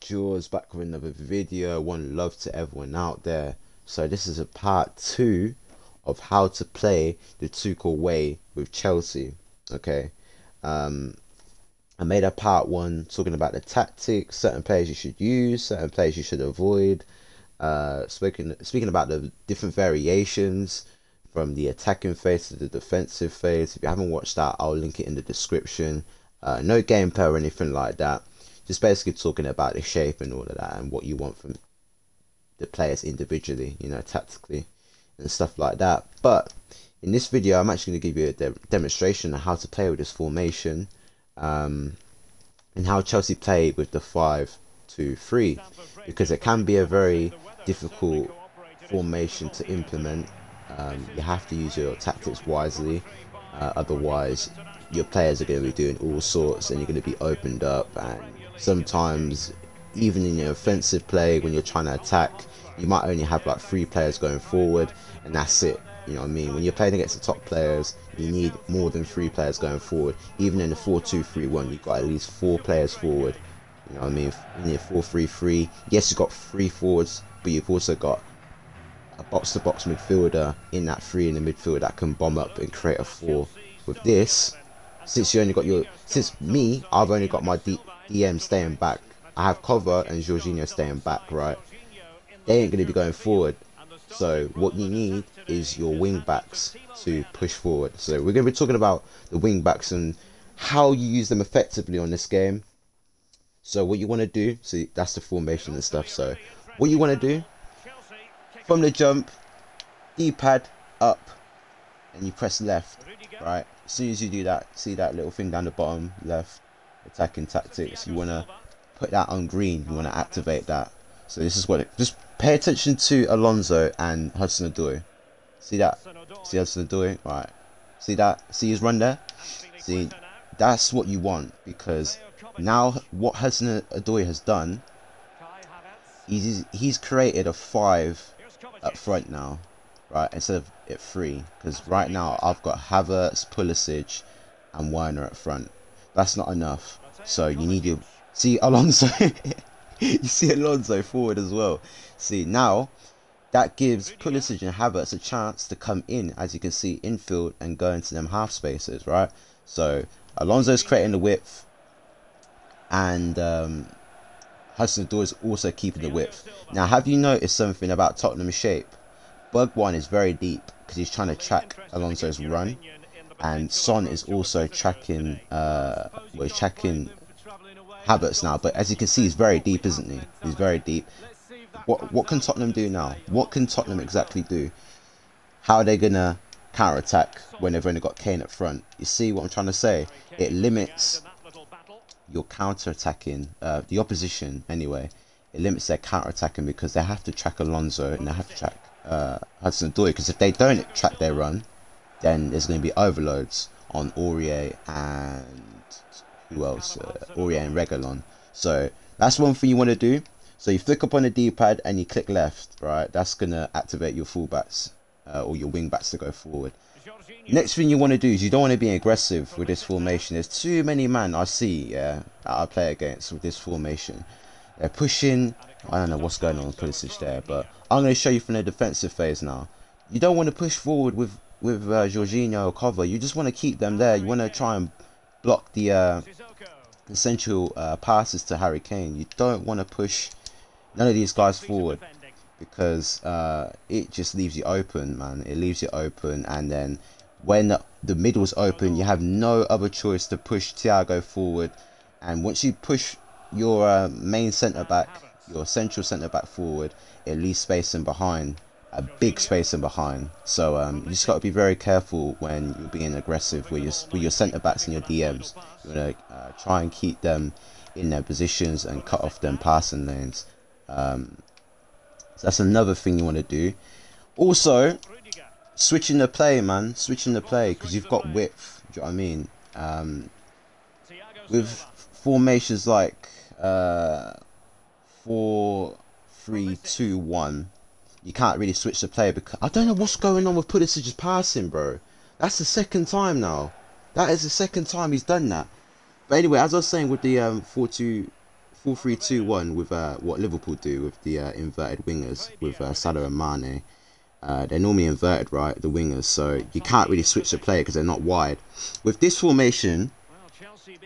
Jaws back with another video. One love to everyone out there. So this is a part 2 of how to play the Tuchel way with Chelsea. Okay, I made a part 1 talking about the tactics, certain players you should use, certain players you should avoid. Speaking about the different variations from the attacking phase to the defensive phase. If you haven't watched that, I'll link it in the description. No gameplay or anything like that. Just basically talking about the shape and all of that and what you want from the players individually, you know, tactically and stuff like that. But in this video, I'm actually going to give you a demonstration of how to play with this formation, and how Chelsea play with the 5-2-3, because it can be a very difficult formation to implement. You have to use your tactics wisely, otherwise your players are going to be doing all sorts and you're going to be opened up. And sometimes even in your offensive play, when you're trying to attack, you might only have like 3 players going forward and that's it. You know what I mean? When you're playing against the top players, you need more than 3 players going forward. Even in the 4-2-3-1, you've got at least 4 players forward. You know what I mean? In your 4-3-3, yes, you've got 3 forwards, but you've also got a box-to-box midfielder in that 3 in the midfield that can bomb up and create a 4. With this, since I've only got my DM staying back. I have Cover and Jorginho staying back, right? They ain't going to be going forward. So what you need is your wing backs to push forward. So we're going to be talking about the wing backs and how you use them effectively on this game. So what you want to do, see, that's the formation and stuff. So what you want to do, from the jump, D-pad up, and you press left, right? As soon as you do that, see that little thing down the bottom left, attacking tactics, you want to put that on green, you want to activate that. So this is what it, just pay attention to Alonso and Hudson-Odoi. See that? See Hudson-Odoi? Right. See that? See his run there? See, that's what you want, because now what Hudson-Odoi has done, he's created a 5 up front now, right, instead of it 3, because right now I've got Havertz, Pulisic and Werner up front. That's not enough, so you need your, see Alonso, you see Alonso forward as well. See, now that gives Pulisic and Havertz a chance to come in, as you can see, infield and go into them half spaces, right? So Alonso's creating the width, and Hudson-Odoi is also keeping the width. Now, have you noticed something about Tottenham's shape? Bug 1 is very deep because he's trying to track Alonso's run, and Son is also tracking tracking Havertz now. But as you can see, he's very deep, isn't he? He's very deep. What can Tottenham do now? What can Tottenham exactly do? How are they gonna counter attack when they've only got Kane up front? You see what I'm trying to say? It limits your counter attacking, the opposition anyway. It limits their counter attacking because they have to track Alonso and they have to track Hudson-Odoi, because if they don't track their run, then there's going to be overloads on Aurier and who else? Aurier and Reguilon. So that's one thing you want to do. So you flick up on the D-pad and you click left, right? That's going to activate your fullbacks or your wing backs to go forward. Next thing you want to do is you don't want to be aggressive with this formation. There's too many men I see, that I play against with this formation. They're pushing. I don't know what's going on with Pulisic there, but I'm going to show you from the defensive phase now. You don't want to push forward with Jorginho or Cover. You just want to keep them there. You want to try and block the essential passes to Harry Kane. You don't want to push none of these guys forward, because it just leaves you open, man. It leaves you open, and then when the middle's open, you have no other choice to push Thiago forward. And once you push your main centre-back, your central centre-back forward, it leaves space in behind, a big space in behind. So you just got to be very careful when you're being aggressive with your centre-backs and your DMs. You want to try and keep them in their positions and cut off them passing lanes. So that's another thing you want to do. Also, switching the play, man. Switching the play, because you've got width. Do you know what I mean? With formations like 4-3-2-1, you can't really switch the play, because I don't know what's going on with Pulisic's passing, bro. That's the second time now. That is the second time he's done that. But anyway, as I was saying with the 4-3-2-1 with what Liverpool do with the inverted wingers with Salah and Mane. They're normally inverted, right, the wingers, so you can't really switch the player because they're not wide. With this formation,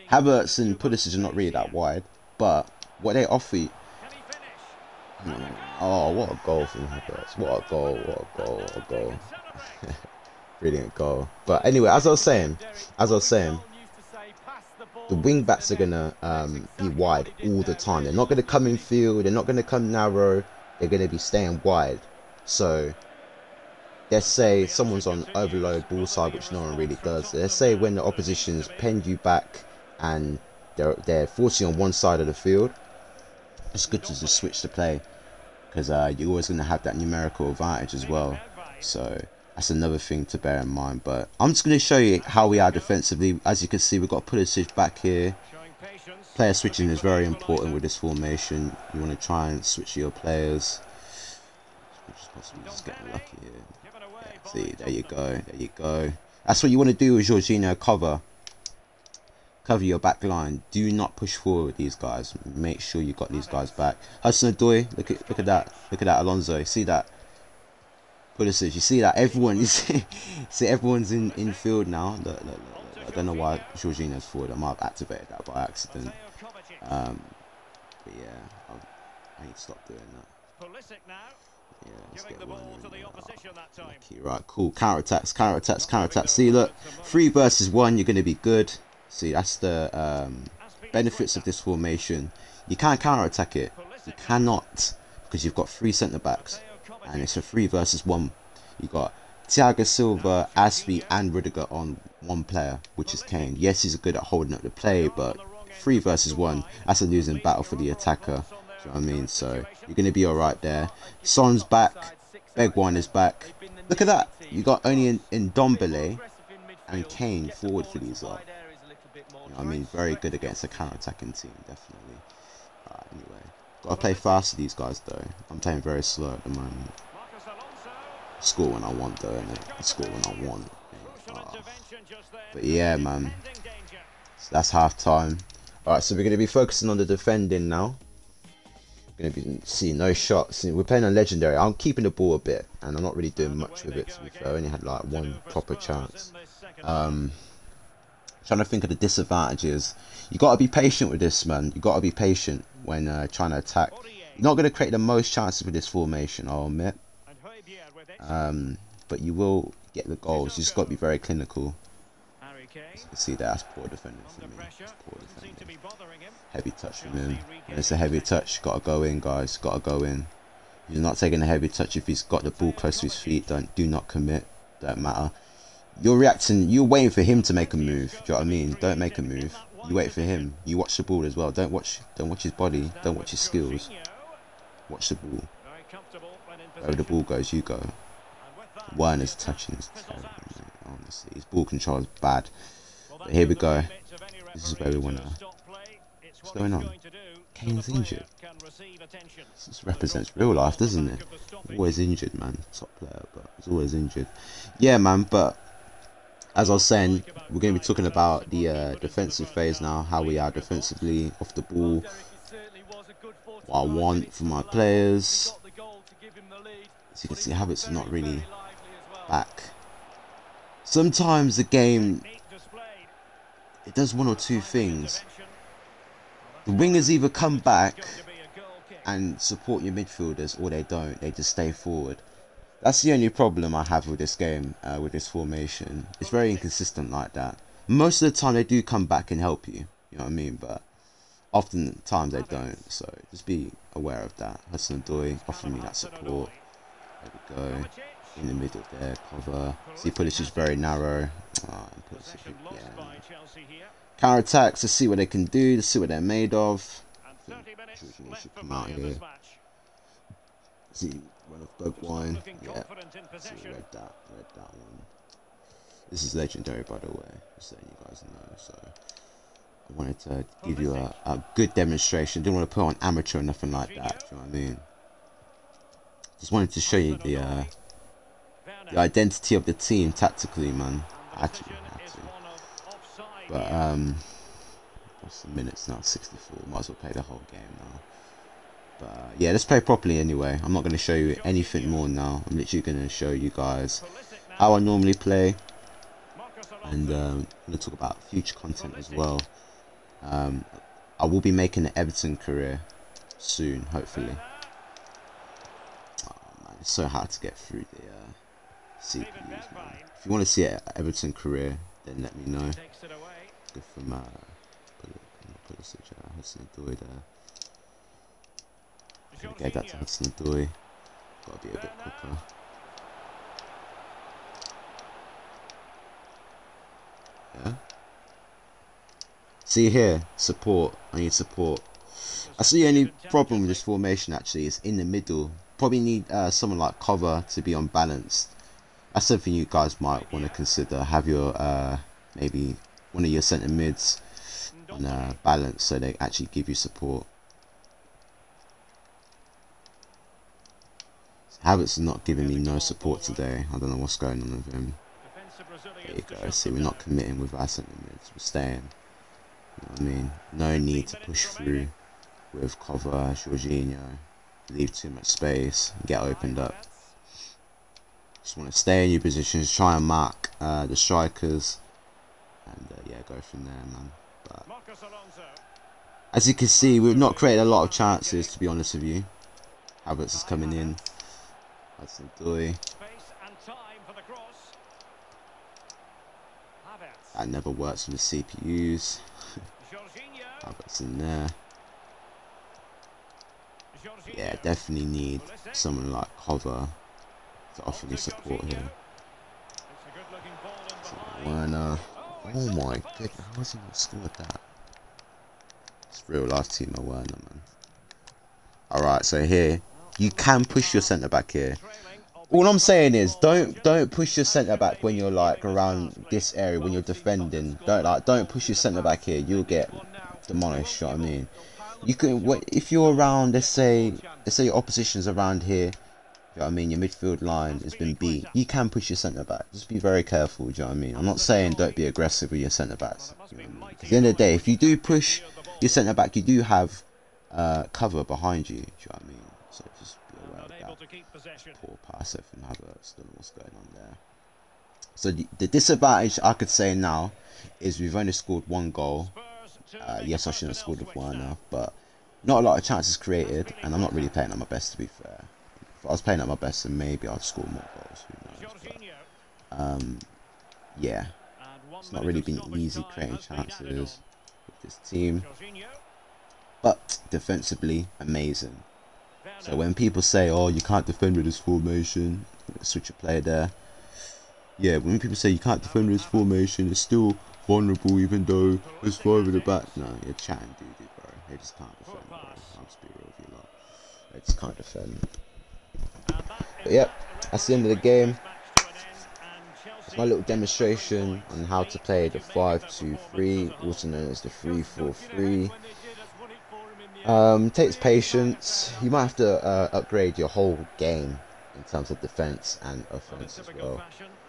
Havertz and Pulisic are not really that wide, but what they offer you... Oh, what a goal from Havertz. What a goal, what a goal, what a goal. Brilliant goal. But anyway, as I was saying, the wing backs are going to be wide all the time. They're not going to come in field, they're not going to come narrow, they're going to be staying wide. So... let's say someone's on overload ball side, which no one really does. Let's say when the opposition's penned you back and they're forcing on one side of the field, it's good to just switch the play because you're always going to have that numerical advantage as well. So that's another thing to bear in mind. But I'm just going to show you how we are defensively. As you can see, we've got Pulisic back here. Player switching is very important with this formation. You want to try and switch your players. Just getting lucky here. Yeah, see, there you go, there you go. That's what you want to do with Jorginho. Cover your back line. Do not push forward with these guys. Make sure you got these guys back. Hudson-Odoi, look at that. Look at that, Alonso. You see that? Pulisic, you see that? Everyone, you see everyone's in field now. Look. I don't know why Jorginho's forward. I might have activated that by accident. But yeah, I need to stop doing that. Yeah, let's get one lucky. Right, cool. Counter attacks. See, look, 3 versus 1. You're going to be good. See, that's the benefits of this formation. You can't counter attack it. You cannot, because you've got 3 centre backs, and it's a 3 versus 1. You got Thiago Silva, Aspi, and Rudiger on one player, which is Kane. Yes, he's good at holding up the play, but 3 versus 1. That's a losing battle for the attacker. Do you know what I mean? So you're going to be alright there. Son's back. Begwine is back. Look at that. You got only in Ndombele and Kane forward for these lot. You know what I mean? Very good against a counter-attacking team, definitely. Alright, anyway. Got to play fast to these guys, though. I'm playing very slow at the moment. Score when I want, though, innit? Score when I want. But yeah, man. So that's half time. Alright, so we're going to be focusing on the defending now. Going to be seeing no shots. We're playing on legendary. I'm keeping the ball a bit, and I'm not really doing much with it. To be fair, I only had like 1 proper chance. Trying to think of the disadvantages. You got to be patient with this, man. You got to be patient when trying to attack. You're not going to create the most chances with this formation, I'll admit. But you will get the goals. You just got to be very clinical. As you can see, that's poor defending for me. Poor defending. Heavy touch from him. When it's a heavy touch, got to go in, guys. Got to go in. If you're not taking a heavy touch, if he's got the ball close to his feet, do not commit. Don't matter. You're reacting. You're waiting for him to make a move. Do you know what I mean? Don't make a move. You wait for him. You watch the ball as well. Don't watch his body. Don't watch his skills. Watch the ball. Wherever the ball goes, you go. Werner's touching is terrible, mate. Honestly, his ball control is bad. But here we go. This is where we want to... What's going on? Kane's injured. This represents real life, doesn't it? Always injured, man. Top player, but he's always injured. Yeah, man, but... as I was saying, we're going to be talking about the defensive phase now. How we are defensively, off the ball. What I want from my players. As you can see, Havertz is not really back. Sometimes the game, it does 1 or 2 things. The wingers either come back and support your midfielders, or they don't. They just stay forward. That's the only problem I have with this game, with this formation. It's very inconsistent like that. Most of the time they do come back and help you. You know what I mean? But often times they don't. So just be aware of that. Hudson-Odoi offering me that support. There we go. In the middle there, cover. See, Pulisic is very narrow. Yeah. Counter attacks. Let's see what they can do. Let's see what they're made of. I think should come out here. See, run off Begwine. Yeah. See, read that one. This is legendary, by the way. Just letting you guys know. So I wanted to give you a good demonstration. Didn't want to put on amateur or nothing like that. Do you know what I mean? Just wanted to show you the identity of the team tactically, man. Actually, had to. But What's the minutes now? 64. Might as well play the whole game now. But yeah, let's play properly anyway. I'm not going to show you anything more now. I'm literally going to show you guys how I normally play. And I'm going to talk about future content as well. I will be making an Everton career soon, hopefully. Oh man, it's so hard to get through the CPUs, man. If you want to see an Everton career, then let me know. Good from Hudson-Odoi there. Gave that to Hudson-Odoi. Got to be a bit quicker. Yeah. See here, support. I need support. That's the only problem with this formation actually. Is in the middle. Probably need someone like cover to be unbalanced. That's something you guys might want to consider. Have your maybe one of your centre mids on balance so they actually give you support. Havertz is not giving me no support today. I don't know what's going on with him. There you go. See, we're not committing with our centre mids. We're staying. You know what I mean? No need to push through with cover, Jorginho. Leave too much space. Get opened up. Just want to stay in your positions. Try and mark the strikers. And yeah, go from there, man. But as you can see, we've not created a lot of chances, to be honest with you. Havertz is coming in. Hudson-Odoi. That never works with the CPUs. Havertz in there. Yeah, definitely need someone like Hover to offer me support here. Werner. Oh my goodness, how has he not scored that? It's real life Timo Werner, man. Alright, so here you can push your centre back here. All I'm saying is don't push your centre back when you're like around this area when you're defending. Don't push your centre back here. You'll get demolished. You know what I mean? You can if you're around. Let's say your opposition's around here. You know what I mean? Your midfield line has been beat. You can push your centre back. Just be very careful. Do you know what I mean? I'm not saying don't be aggressive with your centre backs. You know what I mean? At the end of the day, if you do push your centre back, you do have cover behind you. Do you know what I mean? So just be aware of that. Poor pass from Havertz. Don't know what's going on there. So the disadvantage I could say now is we've only scored one goal. Yes, I shouldn't have scored with Werner, but not a lot of chances created, and I'm not really playing at my best, to be fair. If I was playing at my best, then maybe I'd score more goals. Who knows? But, yeah, it's not really been easy creating chances with this team, but defensively amazing. So when people say, "Oh, you can't defend with this formation," switch a player there. Yeah, when people say you can't defend with this formation, it's still vulnerable even though it's 5 at the back. No, you're chatting doo-doo, bro. They just can't defend, bro. I'll just be real with you lot. They just can't defend. But yeah, that's the end of the game. It's my little demonstration on how to play the 5-2-3, also known as the 3-4-3. Takes patience. You might have to upgrade your whole game in terms of defense and offense as well.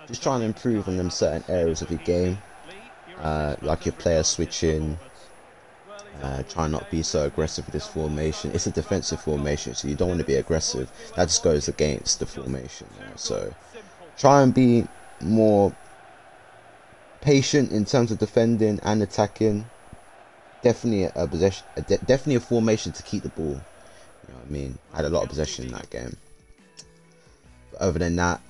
Just trying to improve on them certain areas of your game, like your player switching. Try not to be so aggressive with this formation. It's a defensive formation, so you don't want to be aggressive. That just goes against the formation. So try and be more patient in terms of defending and attacking. Definitely a possession, definitely a formation to keep the ball. You know what I mean? I had a lot of possession in that game. But other than that,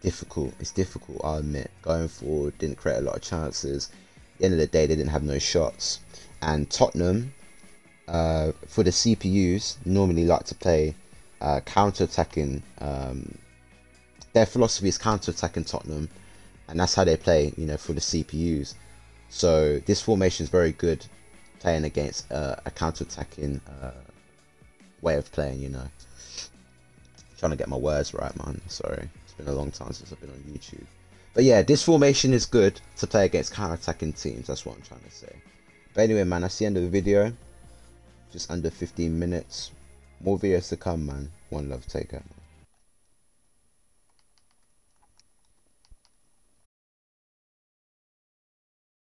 difficult. It's difficult, I admit. Going forward, didn't create a lot of chances. At the end of the day, they didn't have no shots. And Tottenham, for the CPUs, normally like to play counter-attacking. Their philosophy is counter-attacking Tottenham, and that's how they play. You know, for the CPUs. So this formation is very good playing against a counter-attacking way of playing, you know. Trying to get my words right, man. Sorry, it's been a long time since I've been on YouTube. But yeah, this formation is good to play against counter-attacking teams. That's what I'm trying to say. But anyway, man, that's the end of the video. Just under 15 minutes. More videos to come, man. One love, take care.